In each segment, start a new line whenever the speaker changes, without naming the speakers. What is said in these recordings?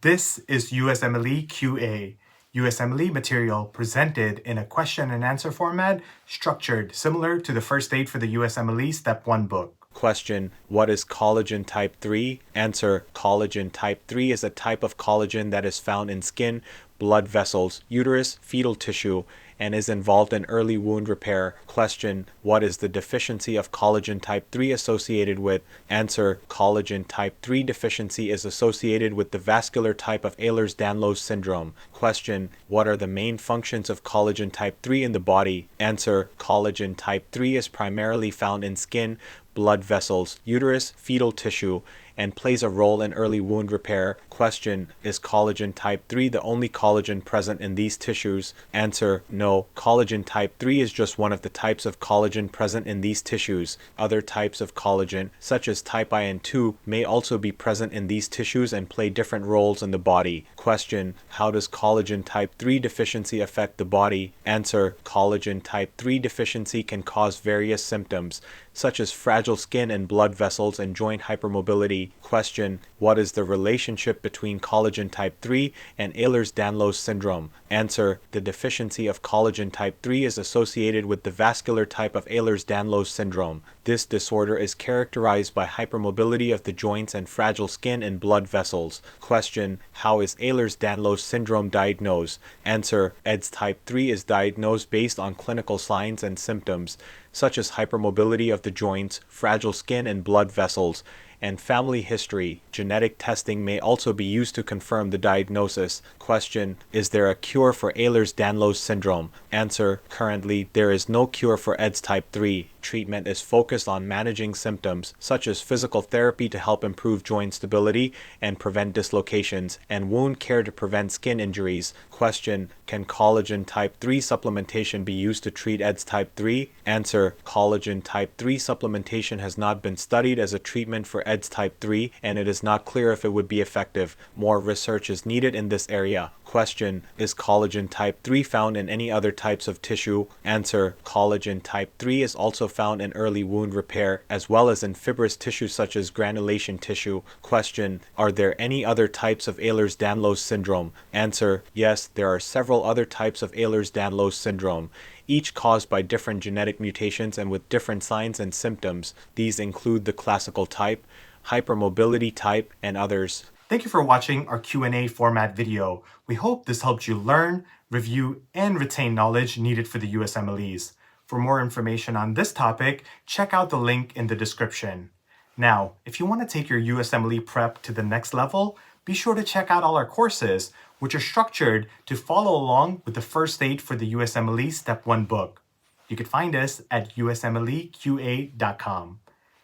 This is USMLE QA, USMLE material presented in a question and answer format structured similar to the first aid for the USMLE Step 1 book.
Question: what is collagen type 3? Answer: collagen type 3 is a type of collagen that is found in skin, blood vessels, uterus, fetal tissue, and is involved in early wound repair. Question: what is the deficiency of collagen type 3 associated with? Answer: collagen type 3 deficiency is associated with the vascular type of Ehlers-Danlos syndrome. Question: what are the main functions of collagen type 3 in the body? Answer: collagen type 3 is primarily found in skin, blood vessels, uterus, fetal tissue, and plays a role in early wound repair. Question: is collagen type 3 the only collagen present in these tissues? Answer: no. Collagen type 3 is just one of the types of collagen present in these tissues. Other types of collagen, such as type I and II, may also be present in these tissues and play different roles in the body. Question: how does collagen type 3 deficiency affect the body? Answer: collagen type 3 deficiency can cause various symptoms, such as fragile skin and blood vessels and joint hypermobility. Question: what is the relationship between collagen type 3 and Ehlers-Danlos syndrome? Answer: the deficiency of collagen type 3 is associated with the vascular type of Ehlers-Danlos syndrome. This disorder is characterized by hypermobility of the joints and fragile skin and blood vessels. Question: how is Ehlers-Danlos syndrome diagnosed? Answer: EDS type 3 is diagnosed based on clinical signs and symptoms, such as hypermobility of the joints, fragile skin and blood vessels, and family history. Genetic testing may also be used to confirm the diagnosis. Question: is there a cure for Ehlers-Danlos syndrome? Answer: currently, there is no cure for EDS type 3. Treatment is focused on managing symptoms, such as physical therapy to help improve joint stability and prevent dislocations, and wound care to prevent skin injuries. Question: can collagen type 3 supplementation be used to treat EDS type 3? Answer: collagen type 3 supplementation has not been studied as a treatment for EDS type 3, and it is not clear if it would be effective. More research is needed in this area. Question: is collagen type 3 found in any other types of tissue? Answer: collagen type 3 is also found in early wound repair, as well as in fibrous tissue such as granulation tissue. Question: are there any other types of Ehlers-Danlos syndrome? Answer: yes, there are several other types of Ehlers-Danlos syndrome, each caused by different genetic mutations and with different signs and symptoms. These include the classical type, hypermobility type, and others.
Thank you for watching our Q&A format video. We hope this helped you learn, review, and retain knowledge needed for the USMLEs. For more information on this topic, check out the link in the description. Now, if you want to take your USMLE prep to the next level, be sure to check out all our courses, which are structured to follow along with the first aid for the USMLE Step 1 book. You can find us at usmleqa.com.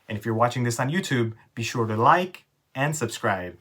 And if you're watching this on YouTube, be sure to like and subscribe.